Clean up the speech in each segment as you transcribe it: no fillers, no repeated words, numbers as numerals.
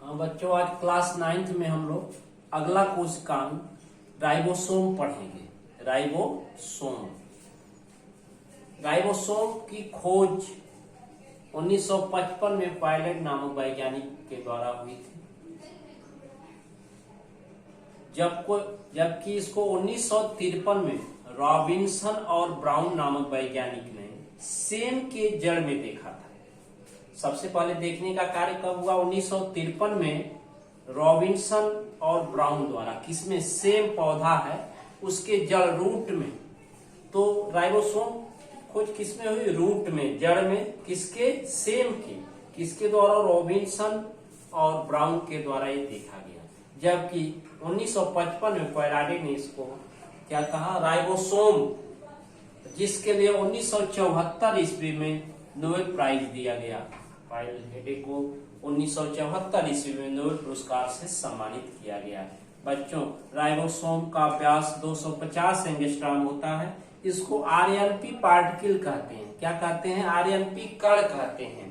बच्चों आज class 9th में हम लोग अगला कोशिकांग राइबोसोम पढ़ेंगे। राइबोसोम की खोज 1955 में पायलट नामक वैज्ञानिक के द्वारा हुई थी, जबकि इसको 1953 में रॉबिन्सन और ब्राउन नामक वैज्ञानिक ने सेम के जड़ में देखा था। सबसे पहले देखने का कार्य कब हुआ? 1953 में रॉबिन्सन और ब्राउन द्वारा। किसमें? सेम पौधा है उसके जड़ रूट में। तो राइबोसोम खोज किसमें हुई? रूट में, जड़ में। किसके? सेम के। किसके द्वारा? रॉबिन्सन और ब्राउन के द्वारा ये देखा गया। जबकि 1955 में पैराडे ने इसको क्या कहा? राइबोसोम, जिसके लिए 1974 ईस्वी में नोबेल प्राइज दिया गया। पैराडे को 1974 ईस्वी में नोबेल पुरस्कार से सम्मानित किया गया। बच्चों, राइबोसोम का व्यास 250 एंगस्ट्रॉम होता है। इसको आरएनपी पार्टिकल कहते हैं। क्या कहते हैं? आरएनपी कण कहते हैं,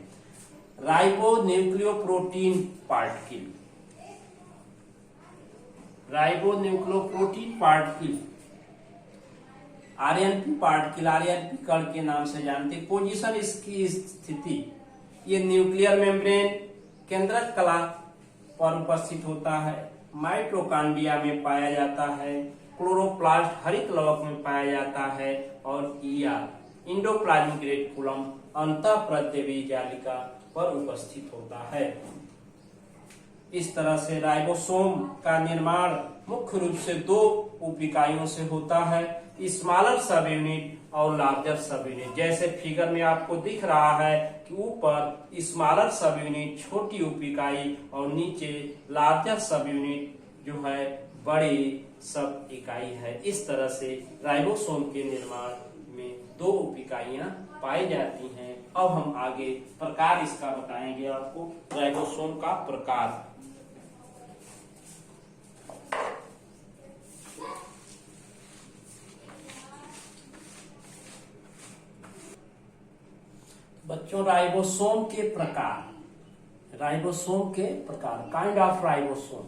ribo nucleoprotein particle. Ribo nucleoprotein particle, RNP particle, RNP कण के नाम से जानते हैं। पोजीशन, इसकी स्थिति, ये न्यूक्लियर मेम्ब्रेन केंद्रक कला पर उपस्थित होता है। माइटोकॉन्ड्रिया में पाया जाता है। क्लोरोप्लास्ट हरित लवक में पाया जाता है। और इंडोप्लाज्मिक रेटिकुलम अंतःप्रद्रव्य जालिका पर उपस्थित होता है। इस तरह से राइबोसोम का निर्माण मुख्य रूप से दो उप इकाइयों से होता है, स्मॉलर सब यूनिट और लार्जर सब यूनिट। जैसे फिगर में आपको दिख रहा है कि ऊपर स्मॉलर सब यूनिट छोटी उप इकाई और नीचे लार्जर सब यूनिट जो है बड़ी सब इकाई है। इस तरह से राइबोसोम के निर्माण में दो उप इकाइयां पाई जाती हैं। अब हम आगे प्रकार इसका बताएंगे आपको, राइबोसोम का प्रकार। बच्चों, राइबोसोम के प्रकार, काइंड ऑफ राइबोसोम।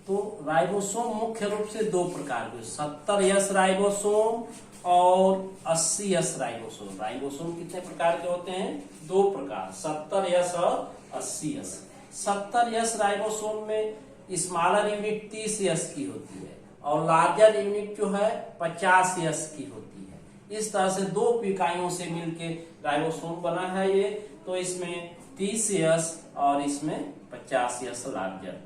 तो राइबोसोम मुख्य रूप से दो प्रकार के, 70S राइबोसोम और 80S राइबोसोम। राइबोसोम कितने प्रकार के होते हैं? दो प्रकार, 70S और 80S। 70S राइबोसोम में स्मॉलर यूनिट 30S की होती है और लार्जर यूनिट जो है 50S की होती है। इस तरह से दो इकाइयों से मिलके राइबोसोम बना है ये। तो इसमें 30S और इसमें 50S लार्जर।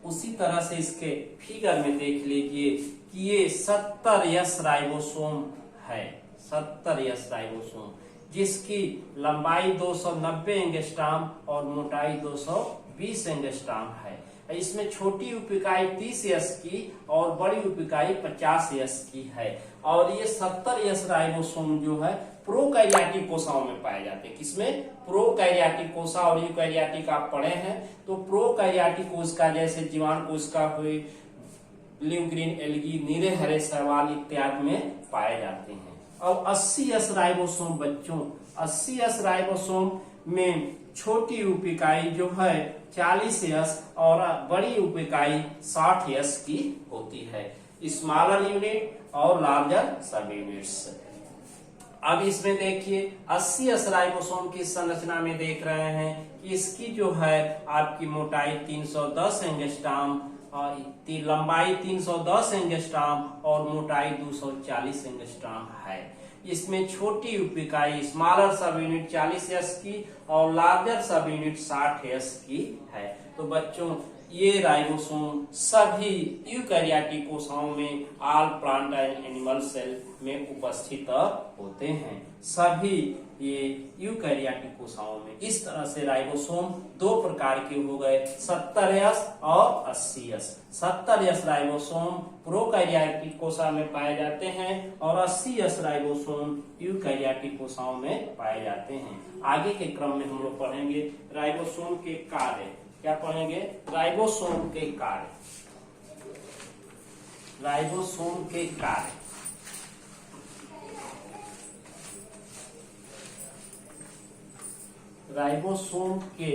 उसी तरह से इसके फिगर में देख लीजिए कि ये 70S राइबोसोम है। 70S राइबोसोम जिसकी लंबाई 290 एंगस्ट्रॉम और मोटाई 220 एंगस्ट्रॉम है। इसमें छोटी उप इकाई 30S की और बड़ी उप इकाई 50S की है। और ये 70S राइबोसोम जो है प्रोकैरियोटिक कोशिकाओं में पाए जाते हैं। किसमें? प्रोकैरियोटिक कोशिका और यूकैरियोटिक आप पढ़े हैं। तो प्रोकैरियोटिक कोशिका जैसे जीवाणु कोशिका हुई, ब्लू ग्रीन एल्गी, नीले हरे शैवाल इत्यादि में पाए जाते हैं। अब 80S राइबोसोम बच्चों, 80S राइबोसोम में छोटी उप इकाई जो है 40S और बड़ी उप इकाई 60S की होती है। स्मॉलर यूनिट और लार्जर सब यूनिट्स। अब इसमें देखिए 80S राइबोसोम की संरचना में देख रहे हैं कि इसकी जो है आपकी मोटाई 310 एंगस्ट्रॉम, लंबाई 310 एंगस्ट्रॉम और मोटाई 240 एंगस्ट्रॉम है। इसमें छोटी उप इकाई स्मॉलर सब यूनिट 40S की और लार्जर सब यूनिट 60S की है। तो बच्चों, ये राइबोसोम सभी यूकैरियोटिक कोशिकाओं में, all plant and animal cell में उपस्थित होते हैं। सभी ये यूकैरियोटिक कोशिकाओं में। इस तरह से राइबोसोम दो प्रकार के हो गए, 70S और 80S। 70S राइबोसोम प्रोकैरियोटिक कोशिका में पाए जाते हैं और 80S राइबोसोम यूकैरियोटिक कोशिकाओं में पाए जाते हैं। आगे के क्रम में हम लोग पढ़ेंगे राइबोसोम के कार्य। क्या पढ़ेंगे? राइबोसोम के कार्य। राइबोसोम के कार्य। राइबोसोम के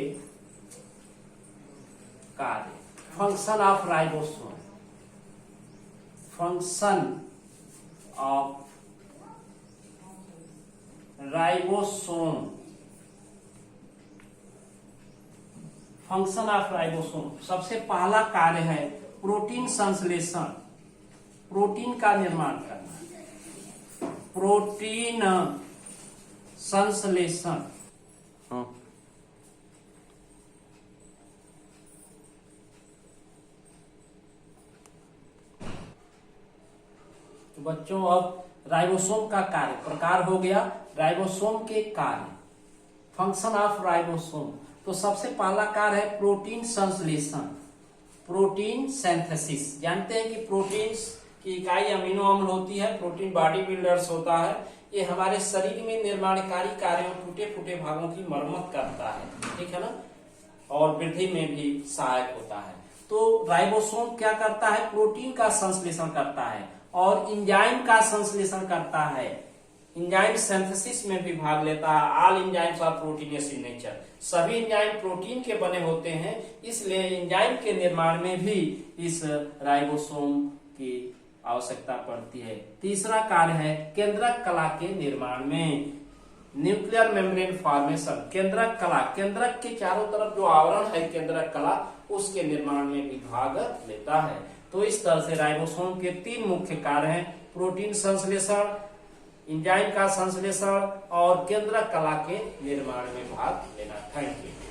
कार्य, function of ribosome, function of ribosome, function of ribosome. सबसे पहला कार्य है प्रोटीन संश्लेषण, प्रोटीन का निर्माण करना, प्रोटीन संश्लेषण। तो बच्चों अब राइबोसोम का कार्य प्रकार हो गया, राइबोसोम के कार्य, फंक्शन ऑफ राइबोसोम। तो सबसे पहला कार्य है प्रोटीन संश्लेषण, प्रोटीन सिंथेसिस। जानते हैं कि प्रोटीन की इकाई अमीनो अम्ल होती है, प्रोटीन बॉडी बिल्डर्स होता है, ये हमारे शरीर में निर्माणकारी कार्यों, टूटे फूटे भागों की मरम्मत करता है, ठीक है ना, और वृद्धि में भी सहायक होता है। तो राइबोसोम क्या करता है, प्रोटीन का संश्लेषण करता है और एंजाइम का संश्लेषण करता है, एंजाइम सिंथेसिस में भी भाग लेता है। All enzymes are proteinious in nature, सभी एंजाइम प्रोटीन के बने होते हैं, इसलिए एंजाइम के निर्माण में भी इस राइबोसोम की आवश्यकता पड़ती है। तीसरा कार्य है केंद्रक कला के निर्माण में, न्यूक्लियर मेम्ब्रेन फॉर्मेशन, केंद्रक कला, केंद्रक के चारों तरफ जो आवरण है केंद्रक कला, उसके निर्माण में भी भाग लेता है। तो इस तरह से राइबोसोम के 3 मुख्य कार्य हैं, प्रोटीन संश्लेषण, एंजाइम का संश्लेषण और केंद्रक कला के निर्माण में भाग लेना। Thank you.